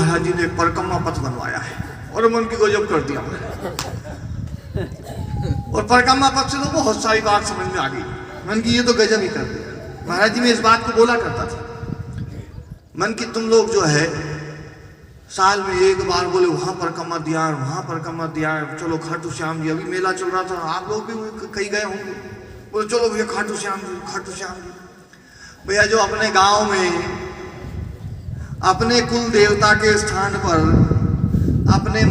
महाराज जी ने एक परिक्रमा पथ बनवाया है और मन की गजब कर दिया। और परिक्रमा पथ से तो बहुत सारी बात समझ में आ गई। मन की ये तो गजब ही कर दिया। महाराज जी में इस बात को बोला करता था, मन की तुम लोग जो है साल में एक बार बोले वहां परिक्रमा दिया, वहां परिक्रमा दिया, चलो खाटू श्याम जी, अभी मेला चल रहा था, आप लोग भी कहीं गए होंगे, बोले चलो भैया खाटू श्याम जी, खाटू श्याम जी। भैया जो अपने गांव में अपने कुल देवता के स्थान पर, अपने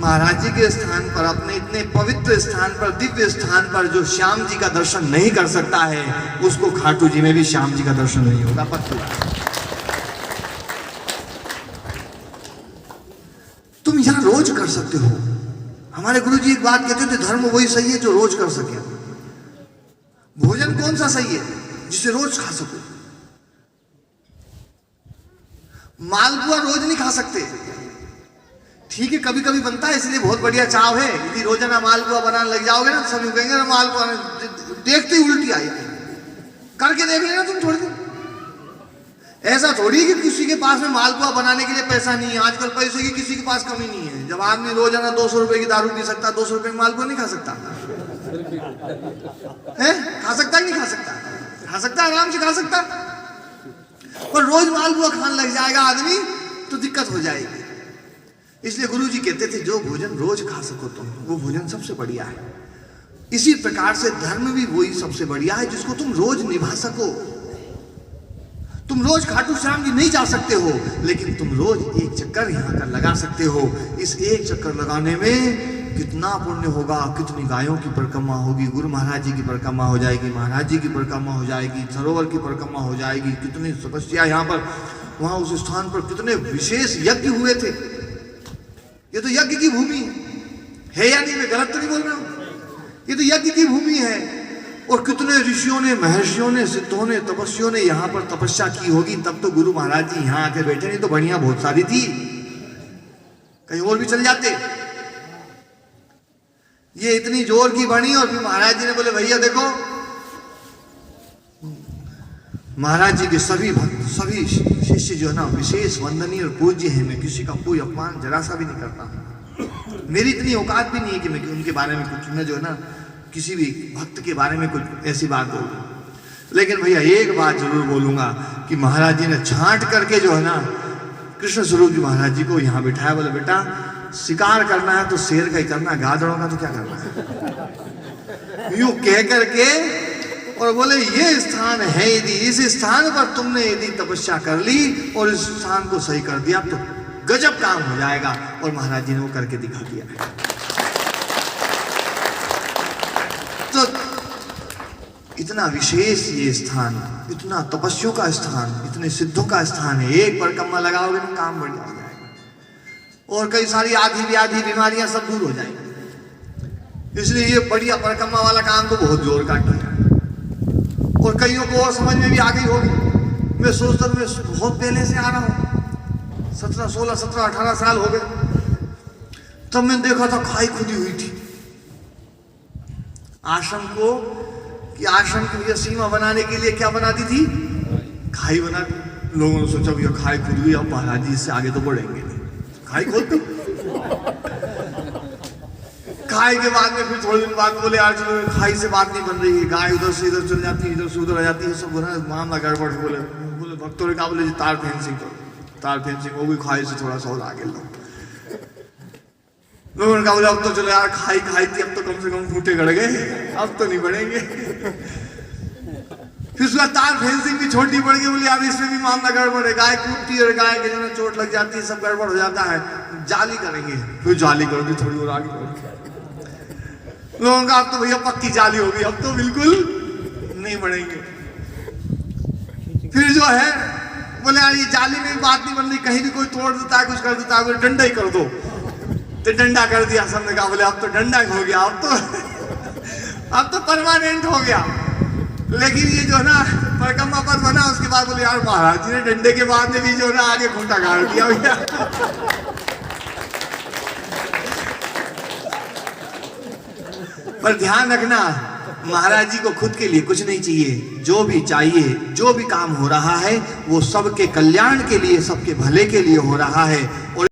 महाराज जी के स्थान पर, अपने इतने पवित्र स्थान पर, दिव्य स्थान पर जो श्याम जी का दर्शन नहीं कर सकता है, उसको खाटू जी में भी श्याम जी का दर्शन नहीं होगा। पक्का तुम यहां रोज कर सकते हो। हमारे गुरु जी एक बात कहते थे, धर्म वही सही है जो रोज कर सके। भोजन कौन सा सही है जिसे रोज खा सको? मालपुआ रोज नहीं खा सकते, ठीक है कभी कभी बनता है इसलिए बहुत बढ़िया चाव है। यदि रोजाना मालपुआ बनाने लग जाओगे ना, सभी कहेंगे ना मालपुआ, देखते ही उल्टी आई। करके देख लेना तुम थोड़ी देर। ऐसा थोड़ी कि किसी के पास में मालपुआ बनाने के लिए पैसा नहीं है। आजकल पैसे की किसी के पास कमी नहीं है। जब आदमी रोजाना 200 रुपए की दारू पी सकता, 200 रुपए में मालपुआ नहीं खा सकता है? खा सकता नहीं खा सकता? खा सकता, आराम से खा सकता। पर रोज मालपुआ खाने लग जाएगा आदमी तो दिक्कत हो जाएगी। इसलिए गुरु जी कहते थे जो भोजन रोज खा सको तुम, वो भोजन सबसे बढ़िया है। इसी प्रकार से धर्म भी वही सबसे बढ़िया है जिसको तुम रोज निभा सको। तुम रोज खाटू श्याम जी नहीं जा सकते हो, लेकिन तुम रोज एक चक्कर यहाँ का लगा सकते हो। इस एक चक्कर लगाने में कितना पुण्य होगा, कितनी गायों की परिक्रमा होगी, गुरु महाराज जी की परिक्रमा हो जाएगी, महाराज जी की परिक्रमा हो जाएगी, सरोवर की परिक्रमा हो जाएगी, कितनी तपस्या यहाँ पर, वहां उस स्थान पर कितने विशेष यज्ञ हुए थे। ये तो यज्ञ की भूमि है या नहीं? मैं गलत तो नहीं बोल रहा हूं? ये तो यज्ञ की भूमि है। और कितने ऋषियों ने, महर्षियों ने, सिद्धों ने, तपस्वियों ने यहाँ पर तपस्या की होगी, तब तो गुरु महाराज जी यहाँ आके बैठे। नहीं तो बढ़िया बहुत सारी थी, कहीं और भी चल जाते। ये इतनी जोर की बनी और फिर महाराज जी ने बोले भैया देखो, महाराज जी के सभी भक्त, सभी शिष्य जो है ना विशेष वंदनीय और पूज्य है। मैं किसी का कोई अपमान जरा सा भी नहीं करता। मेरी इतनी औकात भी नहीं है कि मैं उनके बारे में कुछ, मैं जो है ना किसी भी भक्त के बारे में कुछ ऐसी बात बोलूं। लेकिन भैया एक बात जरूर बोलूंगा कि महाराज जी ने छांट करके जो है ना कृष्ण स्वरूप जी महाराज जी को यहाँ बिठाया। बोले बेटा शिकार करना है तो शेर का ही करना, गाधड़ों का तो क्या करना है, यूं कह करके। और बोले ये स्थान है, यदि इस स्थान पर तुमने यदि तपस्या कर ली और इस स्थान को सही कर दिया तो गजब काम हो जाएगा। और महाराज जी ने वो करके दिखा दिया। तो इतना विशेष ये स्थान, इतना तपस्वियों का स्थान, इतने सिद्धों का स्थान है। एक परिक्रमा लगाओगे तो काम बढ़िया हो जाएगा और कई सारी आधी व्याधि बीमारियां सब दूर हो जाएंगी। इसलिए ये बढ़िया परिक्रमा वाला काम तो बहुत जोर का किया और कईयों को और समझ में भी आ गई होगी। मैं सोचता मैं बहुत पहले से आ रहा हूँ, 17, 16, 17, 18 साल हो गए। तब मैंने देखा था खाई खुदी हुई थी आश्रम को, कि आश्रम की सीमा बनाने के लिए क्या बना दी थी, खाई बना दी। लोगों ने सोचा भैया खाई खुद गई, अब महाराज जी इससे आगे तो बढ़ेंगे नहीं, खाई खोद दी। खाई के बाद में फिर थोड़े दिन बाद बोले यार चलो खाई से बात नहीं बन रही है, गाय उधर से इधर चल जाती है, इधर से उधर आ जाती है, सब मामला गड़बड़। बोले भक्तों ने कहा, बोले तार फेंसिंग करो, तार फेंसिंग हो गई, खाई से थोड़ा सा और आगे लो। लोगों ने कहा बोले अब तो चलो यार खाई थी, अब तो कम से कम फूटे गड़ गए, अब तो नहीं बढ़ेंगे। फिर उसका तार फेंसिंग भी छोटी पड़ गई। बोले यार इसमें भी मामला गड़बड़ है, गाय कूदती है, गाय के जो चोट लग जाती है, सब गड़बड़ हो जाता है, जाली करेंगे। फिर जाली कर दी थोड़ी और आगे। लोगों का अब तो भैया पक्की जाली होगी, अब तो बिल्कुल नहीं बढ़ेंगे। फिर जो है बोले यार ये जाली में भी बात नहीं बन रही, कहीं भी कोई तोड़ देता है, कुछ कर देता है, बोले डंडा ही कर दो। तो डंडा कर दिया सबने। कहा बोले अब तो डंडा हो गया, अब तो परमानेंट हो गया। लेकिन ये जो ना परिक्रमा पथ बना, उसके बाद बोले यार महाराज जी ने डंडे के बाद में भी जो ना आगे खूंटा गाड़ दिया भैया। पर ध्यान रखना महाराज जी को खुद के लिए कुछ नहीं चाहिए, जो भी चाहिए, जो भी काम हो रहा है वो सबके कल्याण के लिए, सबके भले के लिए हो रहा है। और